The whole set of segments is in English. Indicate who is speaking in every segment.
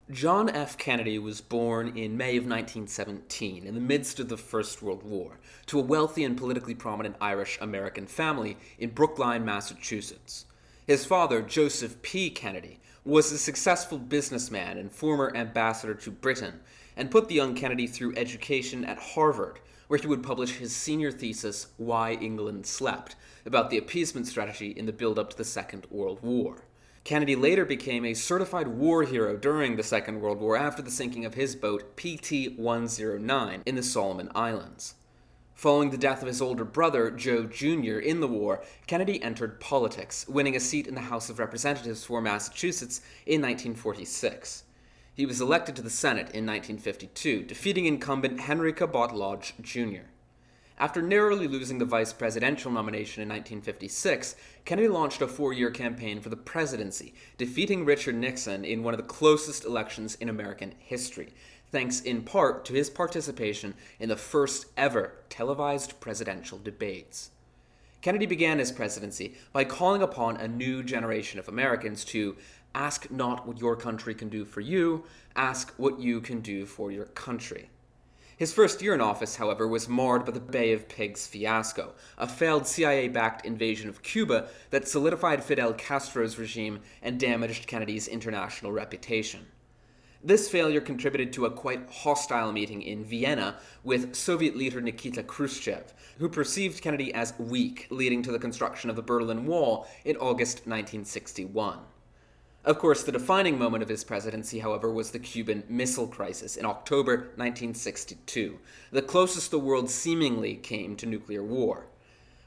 Speaker 1: John F. Kennedy was born in May of 1917 in the midst of the First World War to a wealthy and politically prominent Irish-American family in Brookline, Massachusetts. His father, Joseph P. Kennedy, was a successful businessman and former ambassador to Britain, and put the young Kennedy through education at Harvard, where he would publish his senior thesis, Why England Slept, about the appeasement strategy in the build-up to the Second World War. Kennedy later became a certified war hero during the Second World War after the sinking of his boat PT-109 in the Solomon Islands. Following the death of his older brother, Joe Jr., in the war, Kennedy entered politics, winning a seat in the House of Representatives for Massachusetts in 1946. He was elected to the Senate in 1952, defeating incumbent Henry Cabot Lodge Jr. After narrowly losing the vice presidential nomination in 1956, Kennedy launched a four-year campaign for the presidency, defeating Richard Nixon in one of the closest elections in American history, thanks in part to his participation in the first ever televised presidential debates. Kennedy began his presidency by calling upon a new generation of Americans to ask not what your country can do for you, ask what you can do for your country. His first year in office, however, was marred by the Bay of Pigs fiasco, a failed CIA-backed invasion of Cuba that solidified Fidel Castro's regime and damaged Kennedy's international reputation. This failure contributed to a quite hostile meeting in Vienna with Soviet leader Nikita Khrushchev, who perceived Kennedy as weak, leading to the construction of the Berlin Wall in August 1961. Of course, the defining moment of his presidency, however, was the Cuban Missile Crisis in October 1962, the closest the world seemingly came to nuclear war.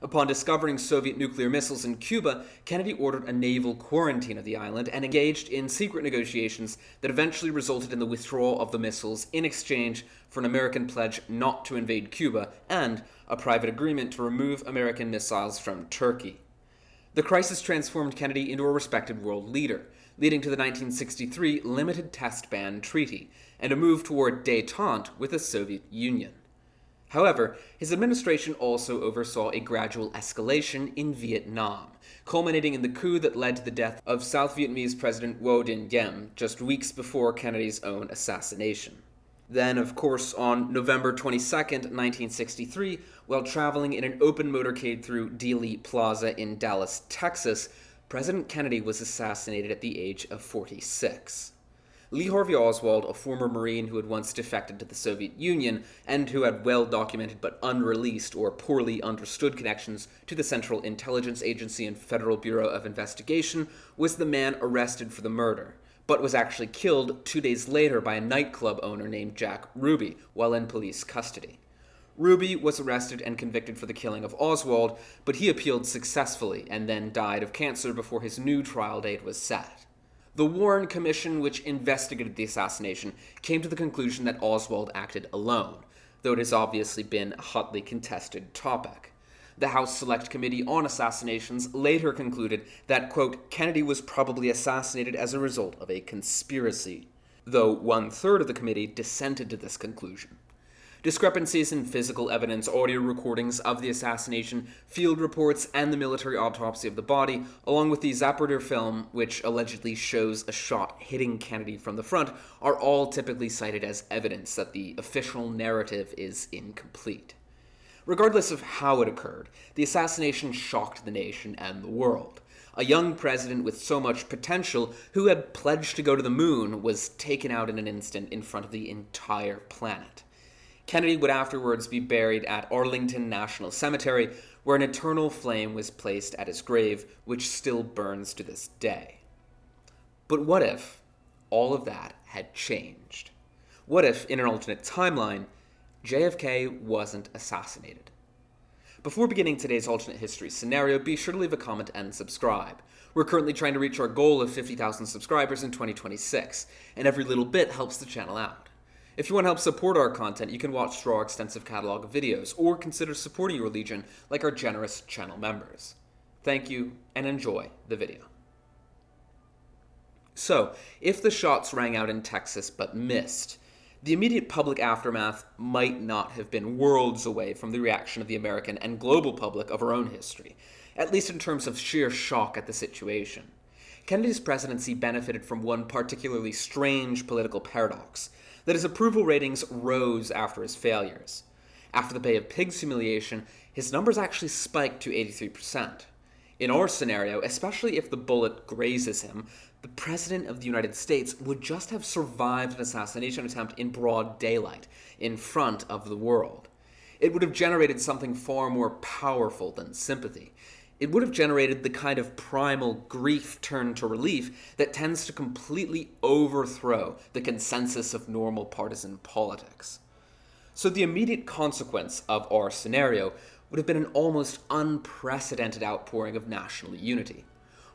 Speaker 1: Upon discovering Soviet nuclear missiles in Cuba, Kennedy ordered a naval quarantine of the island and engaged in secret negotiations that eventually resulted in the withdrawal of the missiles in exchange for an American pledge not to invade Cuba and a private agreement to remove American missiles from Turkey. The crisis transformed Kennedy into a respected world leader, leading to the 1963 Limited Test Ban Treaty and a move toward détente with the Soviet Union. However, his administration also oversaw a gradual escalation in Vietnam, culminating in the coup that led to the death of South Vietnamese President Ngo Dinh Diem just weeks before Kennedy's own assassination. Then, of course, on November 22, 1963, while traveling in an open motorcade through Dealey Plaza in Dallas, Texas, President Kennedy was assassinated at the age of 46. Lee Harvey Oswald, a former Marine who had once defected to the Soviet Union and who had well-documented but unreleased or poorly understood connections to the Central Intelligence Agency and Federal Bureau of Investigation, was the man arrested for the murder, but was actually killed 2 days later by a nightclub owner named Jack Ruby while in police custody. Ruby was arrested and convicted for the killing of Oswald, but he appealed successfully and then died of cancer before his new trial date was set. The Warren Commission, which investigated the assassination, came to the conclusion that Oswald acted alone, though it has obviously been a hotly contested topic. The House Select Committee on Assassinations later concluded that, quote, Kennedy was probably assassinated as a result of a conspiracy, though 1/3 of the committee dissented to this conclusion. Discrepancies in physical evidence, audio recordings of the assassination, field reports, and the military autopsy of the body, along with the Zapruder film, which allegedly shows a shot hitting Kennedy from the front, are all typically cited as evidence that the official narrative is incomplete. Regardless of how it occurred, the assassination shocked the nation and the world. A young president with so much potential, who had pledged to go to the moon, was taken out in an instant in front of the entire planet. Kennedy would afterwards be buried at Arlington National Cemetery, where an eternal flame was placed at his grave, which still burns to this day. But what if all of that had changed? What if, in an alternate timeline, JFK wasn't assassinated? Before beginning today's alternate history scenario, be sure to leave a comment and subscribe. We're currently trying to reach our goal of 50,000 subscribers in 2026, and every little bit helps the channel out. If you want to help support our content, you can watch through our extensive catalog of videos, or consider supporting your legion like our generous channel members. Thank you, and enjoy the video. So, if the shots rang out in Texas but missed, the immediate public aftermath might not have been worlds away from the reaction of the American and global public of our own history, at least in terms of sheer shock at the situation. Kennedy's presidency benefited from one particularly strange political paradox, that his approval ratings rose after his failures. After the Bay of Pigs humiliation, his numbers actually spiked to 83%. In our scenario, especially if the bullet grazes him, the President of the United States would just have survived an assassination attempt in broad daylight, in front of the world. It would have generated something far more powerful than sympathy. It would have generated the kind of primal grief turned to relief that tends to completely overthrow the consensus of normal partisan politics. So the immediate consequence of our scenario would have been an almost unprecedented outpouring of national unity.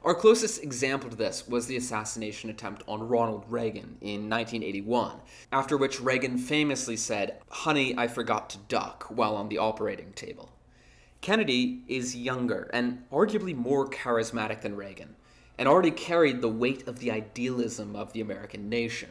Speaker 1: Our closest example to this was the assassination attempt on Ronald Reagan in 1981, after which Reagan famously said, "Honey, I forgot to duck," while on the operating table. Kennedy is younger and arguably more charismatic than Reagan, and already carried the weight of the idealism of the American nation.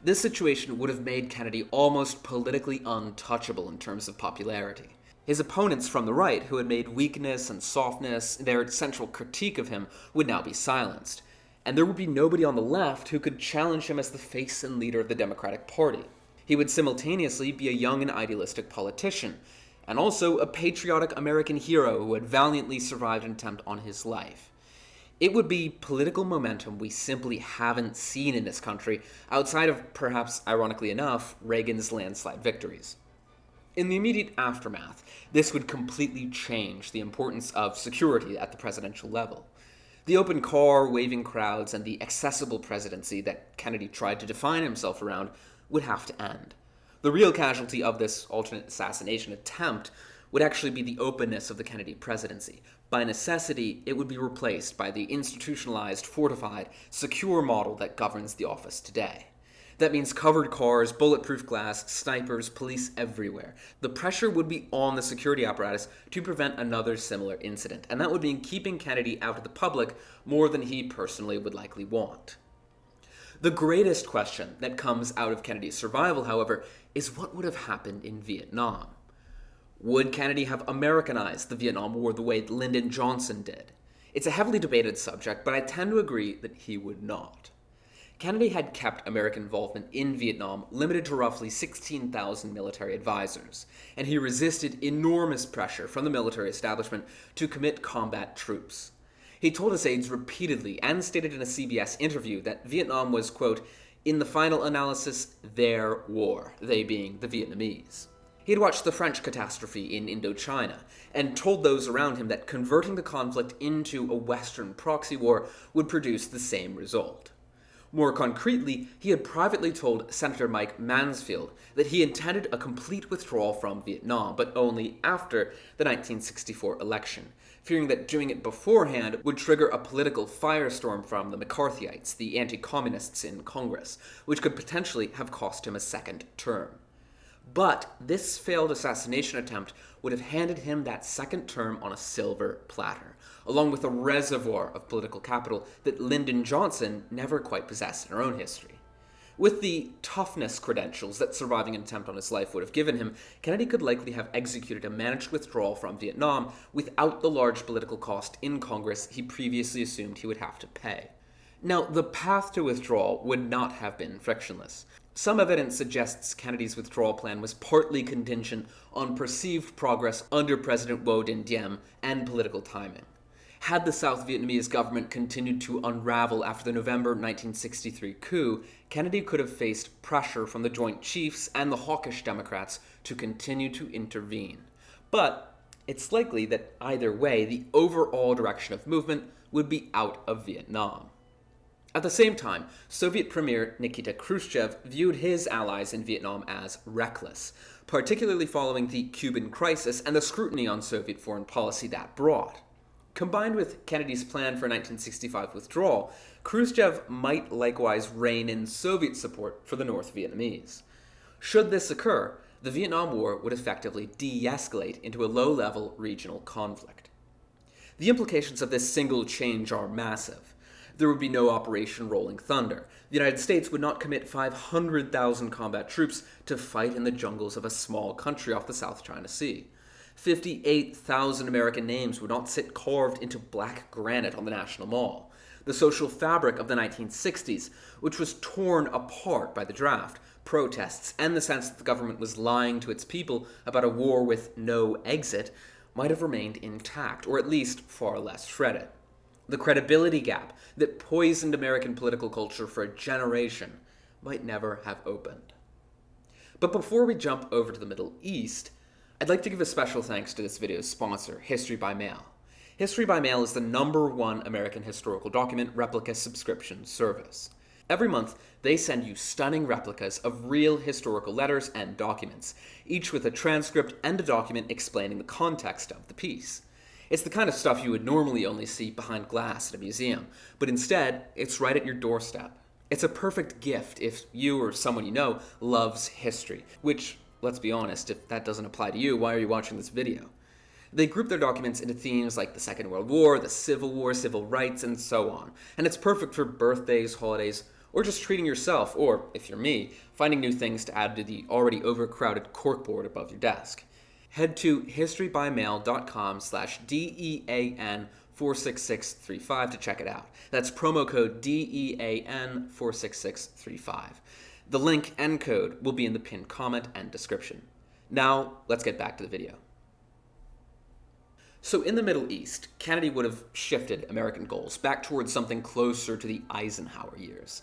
Speaker 1: This situation would have made Kennedy almost politically untouchable in terms of popularity. His opponents from the right, who had made weakness and softness their central critique of him, would now be silenced, and there would be nobody on the left who could challenge him as the face and leader of the Democratic Party. He would simultaneously be a young and idealistic politician, and also a patriotic American hero who had valiantly survived an attempt on his life. It would be political momentum we simply haven't seen in this country, outside of, perhaps ironically enough, Reagan's landslide victories. In the immediate aftermath, this would completely change the importance of security at the presidential level. The open car, waving crowds, and the accessible presidency that Kennedy tried to define himself around would have to end. The real casualty of this alternate assassination attempt would actually be the openness of the Kennedy presidency. By necessity, it would be replaced by the institutionalized, fortified, secure model that governs the office today. That means covered cars, bulletproof glass, snipers, police everywhere. The pressure would be on the security apparatus to prevent another similar incident, and that would mean keeping Kennedy out of the public more than he personally would likely want. The greatest question that comes out of Kennedy's survival, however, is what would have happened in Vietnam. Would Kennedy have Americanized the Vietnam War the way Lyndon Johnson did? It's a heavily debated subject, but I tend to agree that he would not. Kennedy had kept American involvement in Vietnam limited to roughly 16,000 military advisors, and he resisted enormous pressure from the military establishment to commit combat troops. He told his aides repeatedly and stated in a CBS interview that Vietnam was, quote, "in the final analysis, their war," they being the Vietnamese. He had watched the French catastrophe in Indochina and told those around him that converting the conflict into a Western proxy war would produce the same result. More concretely, he had privately told Senator Mike Mansfield that he intended a complete withdrawal from Vietnam, but only after the 1964 election, fearing that doing it beforehand would trigger a political firestorm from the McCarthyites, the anti-communists in Congress, which could potentially have cost him a second term. But this failed assassination attempt would have handed him that second term on a silver platter, along with a reservoir of political capital that Lyndon Johnson never quite possessed in our own history. With the toughness credentials that surviving an attempt on his life would have given him, Kennedy could likely have executed a managed withdrawal from Vietnam without the large political cost in Congress he previously assumed he would have to pay. Now, the path to withdrawal would not have been frictionless. Some evidence suggests Kennedy's withdrawal plan was partly contingent on perceived progress under President Ngo Dinh Diem and political timing. Had the South Vietnamese government continued to unravel after the November 1963 coup, Kennedy could have faced pressure from the Joint Chiefs and the hawkish Democrats to continue to intervene. But it's likely that either way, the overall direction of movement would be out of Vietnam. At the same time, Soviet Premier Nikita Khrushchev viewed his allies in Vietnam as reckless, particularly following the Cuban crisis and the scrutiny on Soviet foreign policy that brought. Combined with Kennedy's plan for 1965 withdrawal, Khrushchev might likewise rein in Soviet support for the North Vietnamese. Should this occur, the Vietnam War would effectively de-escalate into a low-level regional conflict. The implications of this single change are massive. There would be no Operation Rolling Thunder. The United States would not commit 500,000 combat troops to fight in the jungles of a small country off the South China Sea. 58,000 American names would not sit carved into black granite on the National Mall. the social fabric of the 1960s, which was torn apart by the draft, protests, and the sense that the government was lying to its people about a war with no exit, might have remained intact, or at least far less shredded. The credibility gap that poisoned American political culture for a generation might never have opened. But before we jump over to the Middle East, I'd like to give a special thanks to this video's sponsor, History by Mail. History by Mail is the #1 American historical document replica subscription service. Every month, they send you stunning replicas of real historical letters and documents, each with a transcript and a document explaining the context of the piece. It's the kind of stuff you would normally only see behind glass at a museum, but instead, it's right at your doorstep. It's a perfect gift if you or someone you know loves history, which, let's be honest, if that doesn't apply to you, why are you watching this video? They group their documents into themes like the Second World War, the Civil War, civil rights, and so on. And it's perfect for birthdays, holidays, or just treating yourself, or, if you're me, finding new things to add to the already overcrowded corkboard above your desk. Head to historybymail.com/DEAN46635 to check it out. That's promo code DEAN46635. The link and code will be in the pinned comment and description. Now, let's get back to the video. So in the Middle East, Kennedy would have shifted American goals back towards something closer to the Eisenhower years.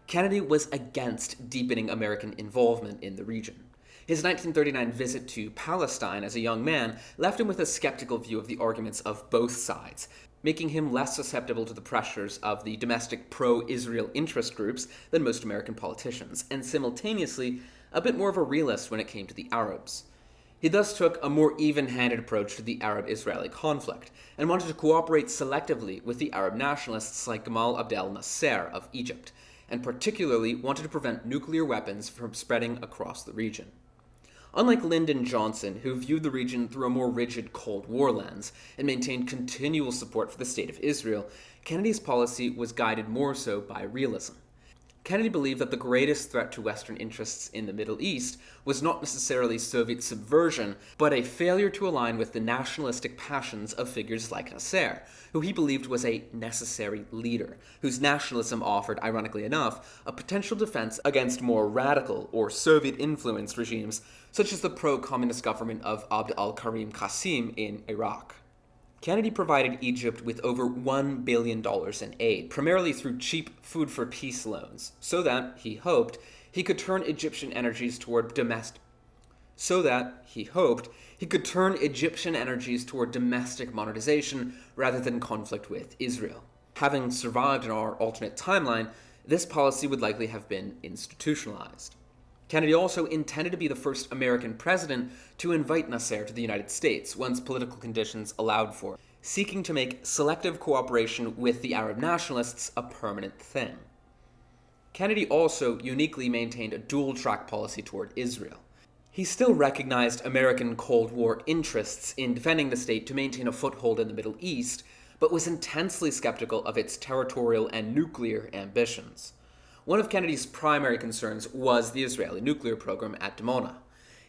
Speaker 1: Kennedy was against deepening American involvement in the region. His 1939 visit to Palestine as a young man left him with a skeptical view of the arguments of both sides, making him less susceptible to the pressures of the domestic pro-Israel interest groups than most American politicians, and simultaneously a bit more of a realist when it came to the Arabs. He thus took a more even-handed approach to the Arab-Israeli conflict, and wanted to cooperate selectively with the Arab nationalists like Gamal Abdel Nasser of Egypt, and particularly wanted to prevent nuclear weapons from spreading across the region. Unlike Lyndon Johnson, who viewed the region through a more rigid Cold War lens and maintained continual support for the State of Israel, Kennedy's policy was guided more so by realism. Kennedy believed that the greatest threat to Western interests in the Middle East was not necessarily Soviet subversion, but a failure to align with the nationalistic passions of figures like Nasser, who he believed was a necessary leader, whose nationalism offered, ironically enough, a potential defense against more radical or Soviet-influenced regimes, such as the pro-communist government of Abd al-Karim Qasim in Iraq. Kennedy provided Egypt with over $1 billion in aid, primarily through cheap food-for-peace loans, so that, he hoped, he could turn Egyptian energies toward domestic modernization rather than conflict with Israel. Having survived in our alternate timeline, this policy would likely have been institutionalized. Kennedy also intended to be the first American president to invite Nasser to the United States once political conditions allowed for it, seeking to make selective cooperation with the Arab nationalists a permanent thing. Kennedy also uniquely maintained a dual-track policy toward Israel. He still recognized American Cold War interests in defending the state to maintain a foothold in the Middle East, but was intensely skeptical of its territorial and nuclear ambitions. One of Kennedy's primary concerns was the Israeli nuclear program at Dimona.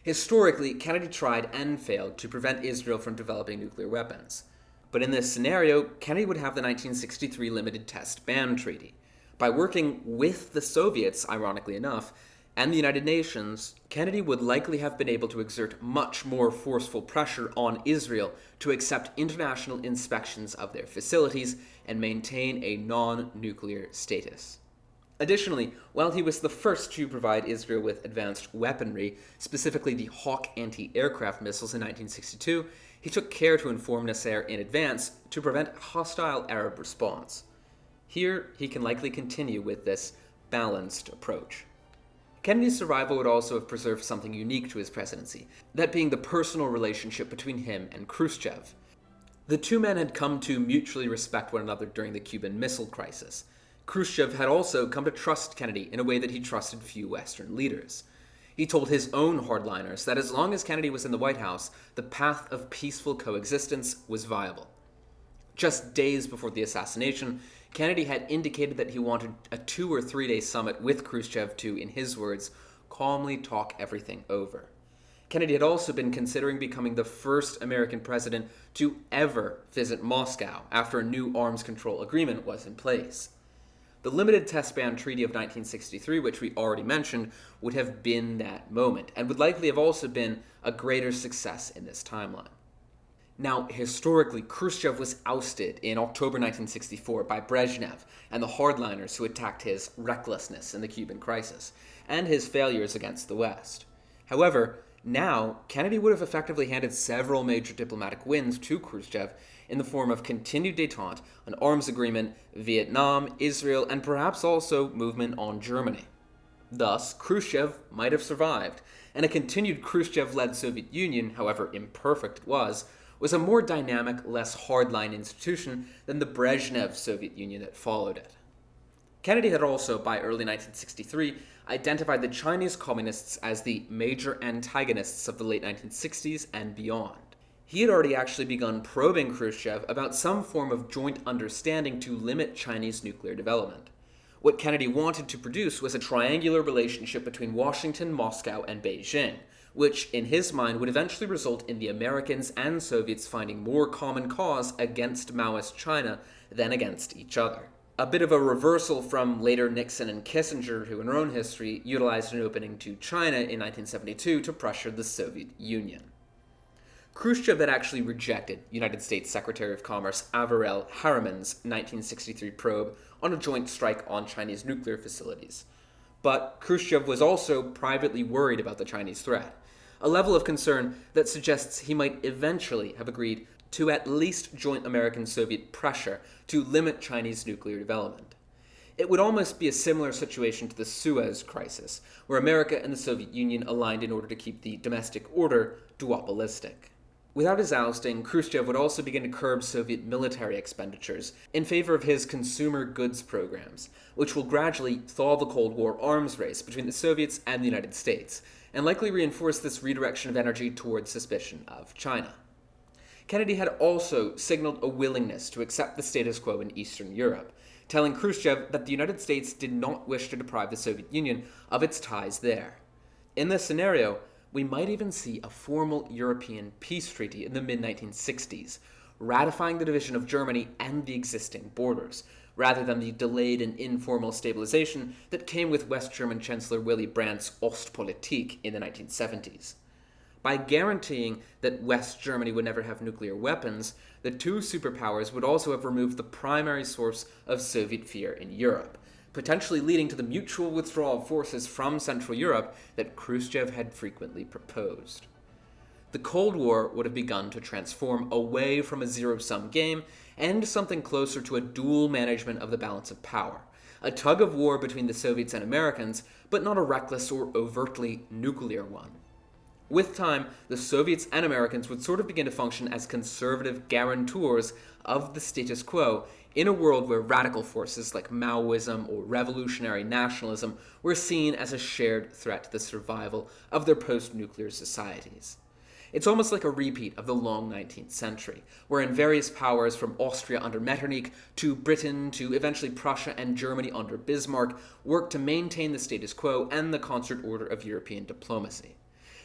Speaker 1: Historically, Kennedy tried and failed to prevent Israel from developing nuclear weapons. But in this scenario, Kennedy would have the 1963 Limited Test Ban Treaty. By working with the Soviets, ironically enough, and the United Nations, Kennedy would likely have been able to exert much more forceful pressure on Israel to accept international inspections of their facilities and maintain a non-nuclear status. Additionally, while he was the first to provide Israel with advanced weaponry, specifically the Hawk anti-aircraft missiles in 1962, he took care to inform Nasser in advance to prevent hostile Arab response. Here, he can likely continue with this balanced approach. Kennedy's survival would also have preserved something unique to his presidency, that being the personal relationship between him and Khrushchev. The two men had come to mutually respect one another during the Cuban Missile Crisis. Khrushchev had also come to trust Kennedy in a way that he trusted few Western leaders. He told his own hardliners that as long as Kennedy was in the White House, the path of peaceful coexistence was viable. Just days before the assassination, Kennedy had indicated that he wanted a 2 or 3 day summit with Khrushchev to, in his words, calmly talk everything over. Kennedy had also been considering becoming the first American president to ever visit Moscow after a new arms control agreement was in place. The Limited Test Ban Treaty of 1963, which we already mentioned, would have been that moment, and would likely have also been a greater success in this timeline. Now, historically, Khrushchev was ousted in October 1964 by Brezhnev and the hardliners who attacked his recklessness in the Cuban crisis, and his failures against the West. However, now, Kennedy would have effectively handed several major diplomatic wins to Khrushchev in the form of continued detente, an arms agreement, Vietnam, Israel, and perhaps also movement on Germany. Thus, Khrushchev might have survived, and a continued Khrushchev-led Soviet Union, however imperfect it was a more dynamic, less hardline institution than the Brezhnev Soviet Union that followed it. Kennedy had also, by early 1963, identified the Chinese communists as the major antagonists of the late 1960s and beyond. He had already actually begun probing Khrushchev about some form of joint understanding to limit Chinese nuclear development. What Kennedy wanted to produce was a triangular relationship between Washington, Moscow, and Beijing, which, in his mind, would eventually result in the Americans and Soviets finding more common cause against Maoist China than against each other. A bit of a reversal from later Nixon and Kissinger, who in their own history utilized an opening to China in 1972 to pressure the Soviet Union. Khrushchev had actually rejected United States Secretary of Commerce Averell Harriman's 1963 probe on a joint strike on Chinese nuclear facilities. But Khrushchev was also privately worried about the Chinese threat, a level of concern that suggests he might eventually have agreed to at least joint American-Soviet pressure to limit Chinese nuclear development. It would almost be a similar situation to the Suez Crisis, where America and the Soviet Union aligned in order to keep the domestic order duopolistic. Without his ousting, Khrushchev would also begin to curb Soviet military expenditures in favor of his consumer goods programs, which will gradually thaw the Cold War arms race between the Soviets and the United States, and likely reinforce this redirection of energy towards suspicion of China. Kennedy had also signaled a willingness to accept the status quo in Eastern Europe, telling Khrushchev that the United States did not wish to deprive the Soviet Union of its ties there. In this scenario, we might even see a formal European peace treaty in the mid-1960s, ratifying the division of Germany and the existing borders, rather than the delayed and informal stabilization that came with West German Chancellor Willy Brandt's Ostpolitik in the 1970s. By guaranteeing that West Germany would never have nuclear weapons, the two superpowers would also have removed the primary source of Soviet fear in Europe, potentially leading to the mutual withdrawal of forces from Central Europe that Khrushchev had frequently proposed. The Cold War would have begun to transform away from a zero-sum game and something closer to a dual management of the balance of power, a tug-of-war between the Soviets and Americans, but not a reckless or overtly nuclear one. With time, the Soviets and Americans would sort of begin to function as conservative guarantors of the status quo in a world where radical forces like Maoism or revolutionary nationalism were seen as a shared threat to the survival of their post-nuclear societies. It's almost like a repeat of the long 19th century, wherein various powers from Austria under Metternich to Britain to eventually Prussia and Germany under Bismarck worked to maintain the status quo and the concert order of European diplomacy.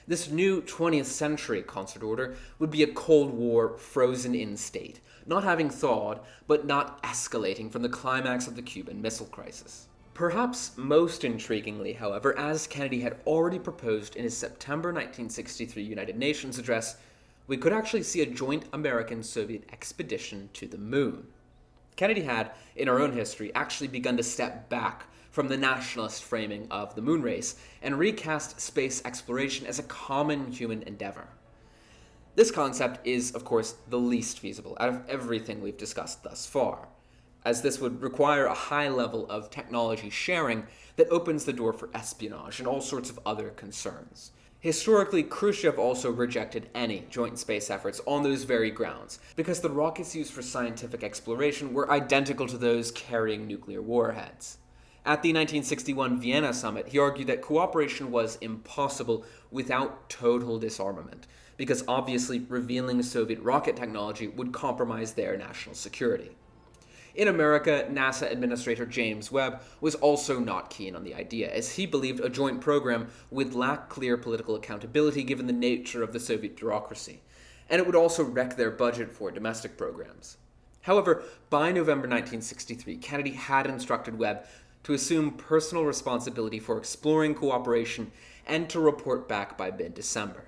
Speaker 1: This new 20th century concert order would be a Cold War frozen-in state, not having thawed, but not escalating from the climax of the Cuban Missile Crisis. Perhaps most intriguingly, however, as Kennedy had already proposed in his September 1963 United Nations address, we could actually see a joint American-Soviet expedition to the moon. Kennedy had, in our own history, actually begun to step back from the nationalist framing of the moon race and recast space exploration as a common human endeavor. This concept is, of course, the least feasible out of everything we've discussed thus far, as this would require a high level of technology sharing that opens the door for espionage and all sorts of other concerns. Historically, Khrushchev also rejected any joint space efforts on those very grounds, because the rockets used for scientific exploration were identical to those carrying nuclear warheads. At the 1961 Vienna summit, he argued that cooperation was impossible without total disarmament, because obviously revealing Soviet rocket technology would compromise their national security. In America, NASA Administrator James Webb was also not keen on the idea, as he believed a joint program would lack clear political accountability given the nature of the Soviet bureaucracy, and it would also wreck their budget for domestic programs. However, by November 1963, Kennedy had instructed Webb to assume personal responsibility for exploring cooperation and to report back by mid-December.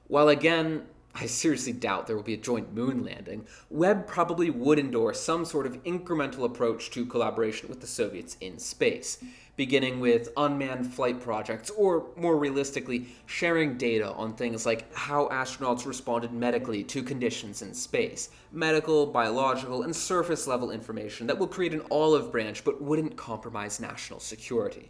Speaker 1: While again, I seriously doubt there will be a joint moon landing, Webb probably would endorse some sort of incremental approach to collaboration with the Soviets in space, beginning with unmanned flight projects, or more realistically, sharing data on things like how astronauts responded medically to conditions in space, medical, biological, and surface-level information that will create an olive branch but wouldn't compromise national security.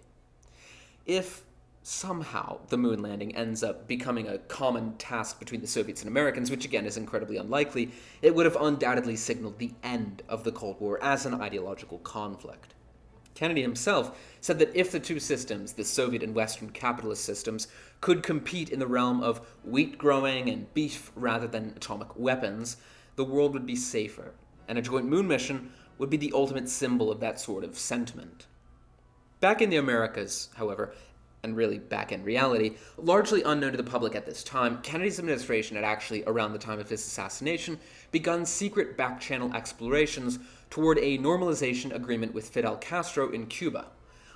Speaker 1: If somehow the moon landing ends up becoming a common task between the Soviets and Americans, which again is incredibly unlikely, it would have undoubtedly signaled the end of the Cold War as an ideological conflict. Kennedy himself said that if the two systems, the Soviet and Western capitalist systems, could compete in the realm of wheat growing and beef rather than atomic weapons, the world would be safer, and a joint moon mission would be the ultimate symbol of that sort of sentiment. Back in the Americas, however, and really back in reality, largely unknown to the public at this time, Kennedy's administration had actually, around the time of his assassination, begun secret back-channel explorations toward a normalization agreement with Fidel Castro in Cuba.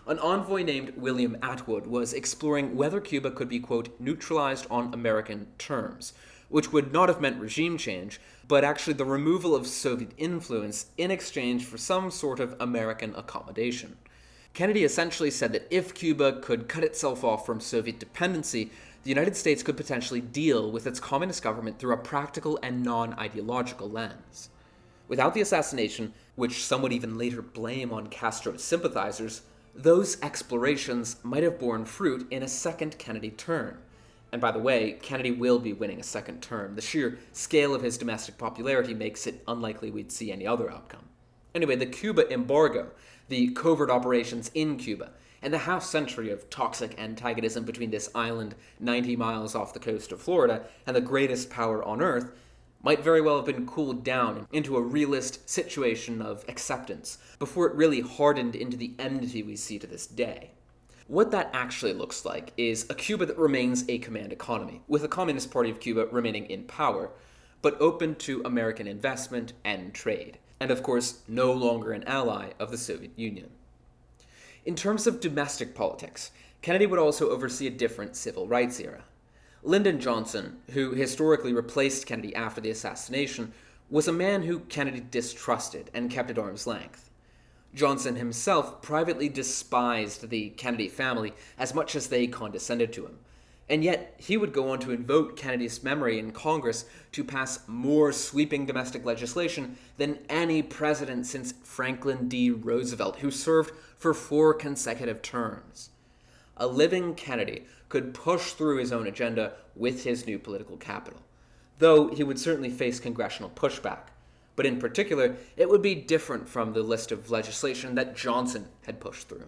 Speaker 1: An envoy named William Atwood was exploring whether Cuba could be, quote, neutralized on American terms, which would not have meant regime change, but actually the removal of Soviet influence in exchange for some sort of American accommodation. Kennedy essentially said that if Cuba could cut itself off from Soviet dependency, the United States could potentially deal with its communist government through a practical and non-ideological lens. Without the assassination, which some would even later blame on Castro's sympathizers, those explorations might have borne fruit in a second Kennedy term. And by the way, Kennedy will be winning a second term. The sheer scale of his domestic popularity makes it unlikely we'd see any other outcome. Anyway, the Cuba embargo, the covert operations in Cuba, and the half-century of toxic antagonism between this island 90 miles off the coast of Florida and the greatest power on Earth might very well have been cooled down into a realist situation of acceptance before it really hardened into the enmity we see to this day. What that actually looks like is a Cuba that remains a command economy, with the Communist Party of Cuba remaining in power, but open to American investment and trade, and of course no longer an ally of the Soviet Union. In terms of domestic politics, Kennedy would also oversee a different civil rights era. Lyndon Johnson, who historically replaced Kennedy after the assassination, was a man who Kennedy distrusted and kept at arm's length. Johnson himself privately despised the Kennedy family as much as they condescended to him, and yet he would go on to invoke Kennedy's memory in Congress to pass more sweeping domestic legislation than any president since Franklin D. Roosevelt, who served for 4 consecutive terms. A living Kennedy could push through his own agenda with his new political capital, though he would certainly face congressional pushback. But in particular, it would be different from the list of legislation that Johnson had pushed through.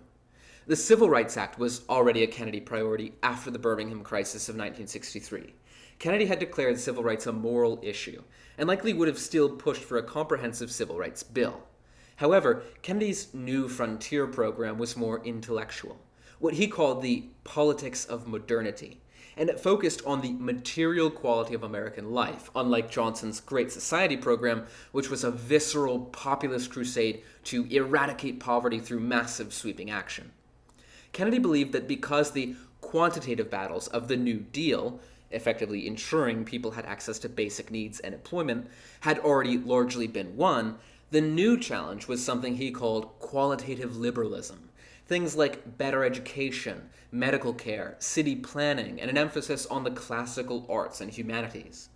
Speaker 1: The Civil Rights Act was already a Kennedy priority after the Birmingham crisis of 1963. Kennedy had declared civil rights a moral issue, and likely would have still pushed for a comprehensive civil rights bill. However, Kennedy's New Frontier program was more intellectual, what he called the politics of modernity, and it focused on the material quality of American life, unlike Johnson's Great Society program, which was a visceral populist crusade to eradicate poverty through massive sweeping action. Kennedy believed that because the quantitative battles of the New Deal, effectively ensuring people had access to basic needs and employment, had already largely been won, the new challenge was something he called qualitative liberalism. Things like better education, medical care, city planning, and an emphasis on the classical arts and humanities.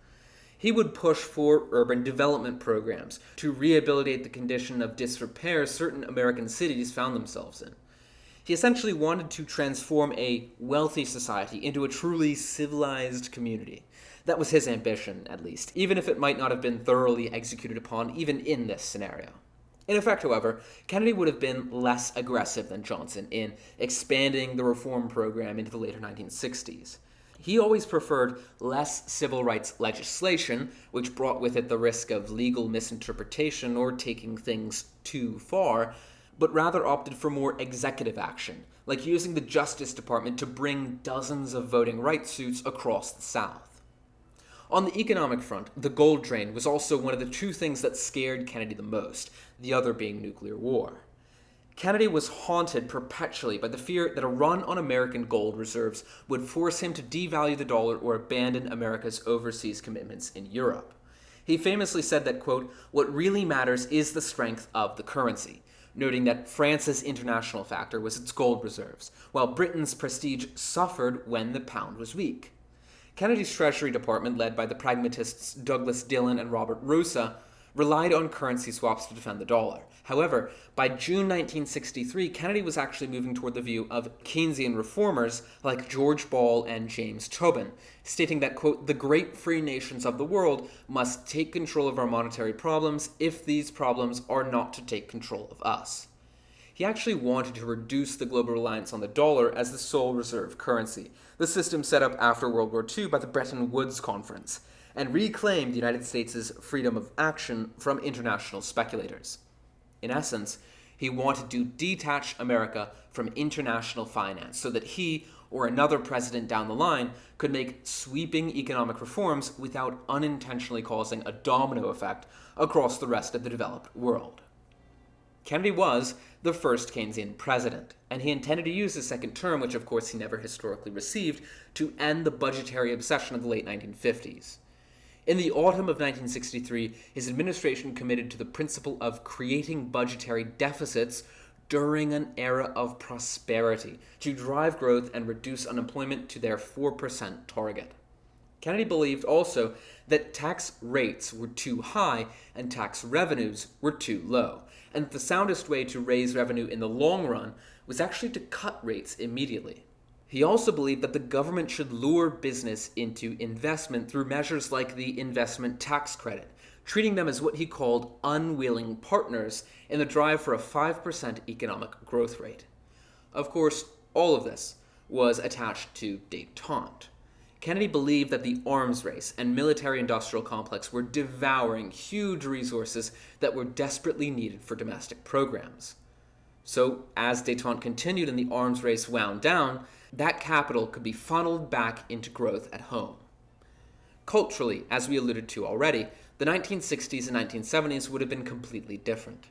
Speaker 1: He would push for urban development programs to rehabilitate the condition of disrepair certain American cities found themselves in. He essentially wanted to transform a wealthy society into a truly civilized community. That was his ambition, at least, even if it might not have been thoroughly executed upon even in this scenario. In effect, however, Kennedy would have been less aggressive than Johnson in expanding the reform program into the later 1960s. He always preferred less civil rights legislation, which brought with it the risk of legal misinterpretation or taking things too far, but rather opted for more executive action, like using the Justice Department to bring dozens of voting rights suits across the South. On the economic front, the gold drain was also one of the two things that scared Kennedy the most, the other being nuclear war. Kennedy was haunted perpetually by the fear that a run on American gold reserves would force him to devalue the dollar or abandon America's overseas commitments in Europe. He famously said that, quote, "What really matters is the strength of the currency," noting that France's international factor was its gold reserves, while Britain's prestige suffered when the pound was weak. Kennedy's Treasury Department, led by the pragmatists Douglas Dillon and Robert Rosa, relied on currency swaps to defend the dollar. However, by June 1963, Kennedy was actually moving toward the view of Keynesian reformers like George Ball and James Tobin, stating that, quote, "The great free nations of the world must take control of our monetary problems if these problems are not to take control of us." He actually wanted to reduce the global reliance on the dollar as the sole reserve currency, the system set up after World War II by the Bretton Woods Conference, and reclaimed the United States' freedom of action from international speculators. In essence, he wanted to detach America from international finance so that he, or another president down the line, could make sweeping economic reforms without unintentionally causing a domino effect across the rest of the developed world. Kennedy was the first Keynesian president, and he intended to use his second term, which of course he never historically received, to end the budgetary obsession of the late 1950s. In the autumn of 1963, his administration committed to the principle of creating budgetary deficits during an era of prosperity to drive growth and reduce unemployment to their 4% target. Kennedy believed also that tax rates were too high and tax revenues were too low, and that the soundest way to raise revenue in the long run was actually to cut rates immediately. He also believed that the government should lure business into investment through measures like the investment tax credit, treating them as what he called unwilling partners in the drive for a 5% economic growth rate. Of course, all of this was attached to detente. Kennedy believed that the arms race and military-industrial complex were devouring huge resources that were desperately needed for domestic programs. So, as detente continued and the arms race wound down, that capital could be funneled back into growth at home. Culturally, as we alluded to already, the 1960s and 1970s would have been completely different.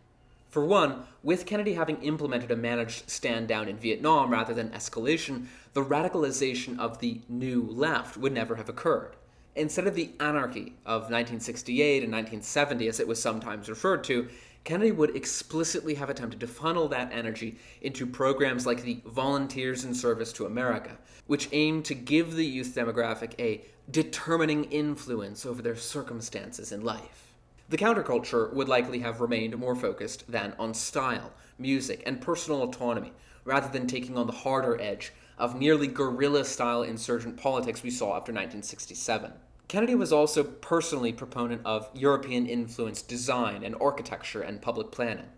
Speaker 1: For one, with Kennedy having implemented a managed stand-down in Vietnam rather than escalation, the radicalization of the New Left would never have occurred. Instead of the anarchy of 1968 and 1970, as it was sometimes referred to, Kennedy would explicitly have attempted to funnel that energy into programs like the Volunteers in Service to America, which aimed to give the youth demographic a determining influence over their circumstances in life. The counterculture would likely have remained more focused than on style, music, and personal autonomy, rather than taking on the harder edge of nearly guerrilla-style insurgent politics we saw after 1967. Kennedy was also personally proponent of European-influenced design and architecture and public planning.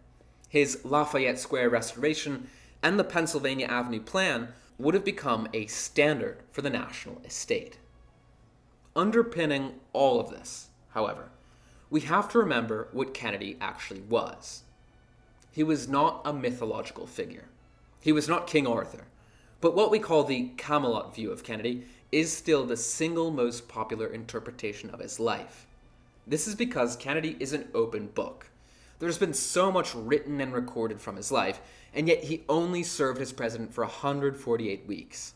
Speaker 1: His Lafayette Square restoration and the Pennsylvania Avenue Plan would have become a standard for the national estate. Underpinning all of this, however, we have to remember what Kennedy actually was. He was not a mythological figure. He was not King Arthur. But what we call the Camelot view of Kennedy is still the single most popular interpretation of his life. This is because Kennedy is an open book. There's been so much written and recorded from his life, and yet he only served as president for 148 weeks.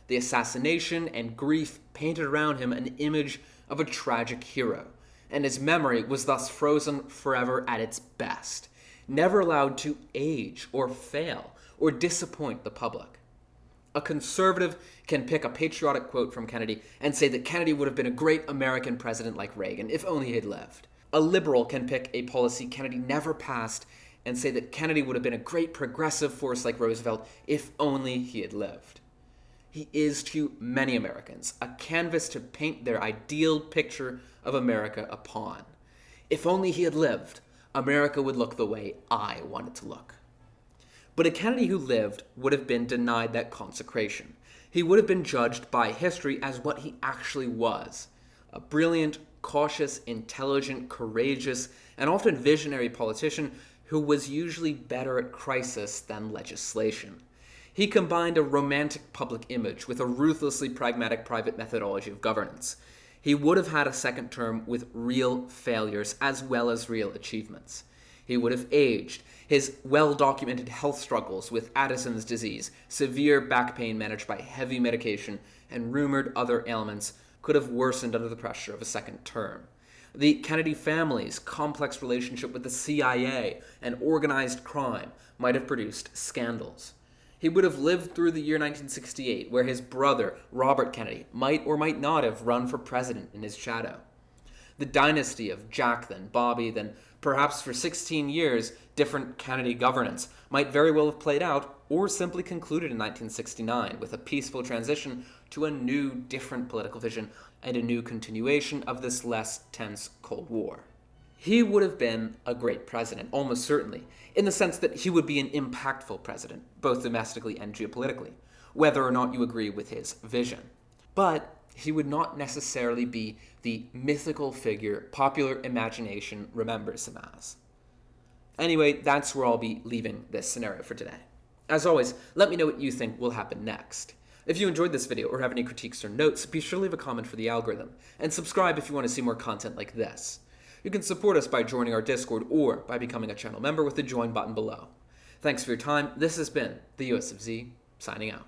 Speaker 1: The assassination and grief painted around him an image of a tragic hero, and his memory was thus frozen forever at its best, never allowed to age or fail or disappoint the public. A conservative can pick a patriotic quote from Kennedy and say that Kennedy would have been a great American president like Reagan if only he had lived. A liberal can pick a policy Kennedy never passed and say that Kennedy would have been a great progressive force like Roosevelt if only he had lived. He is to many Americans a canvas to paint their ideal picture of America upon. If only he had lived, America would look the way I want it to look. But a Kennedy who lived would have been denied that consecration. He would have been judged by history as what he actually was: a brilliant, cautious, intelligent, courageous, and often visionary politician who was usually better at crisis than legislation. He combined a romantic public image with a ruthlessly pragmatic private methodology of governance. He would have had a second term with real failures as well as real achievements. He would have aged. His well-documented health struggles with Addison's disease, severe back pain managed by heavy medication, and rumored other ailments could have worsened under the pressure of a second term. The Kennedy family's complex relationship with the CIA and organized crime might have produced scandals. He would have lived through the year 1968, where his brother, Robert Kennedy, might or might not have run for president in his shadow. The dynasty of Jack, then Bobby, then perhaps for 16 years, different Kennedy governance might very well have played out or simply concluded in 1969 with a peaceful transition to a new, different political vision and a new continuation of this less tense Cold War. He would have been a great president, almost certainly, in the sense that he would be an impactful president, both domestically and geopolitically, whether or not you agree with his vision. But he would not necessarily be the mythical figure popular imagination remembers him as. Anyway, that's where I'll be leaving this scenario for today. As always, let me know what you think will happen next. If you enjoyed this video or have any critiques or notes, be sure to leave a comment for the algorithm, and subscribe if you want to see more content like this. You can support us by joining our Discord or by becoming a channel member with the join button below. Thanks for your time. This has been the US of Z, signing out.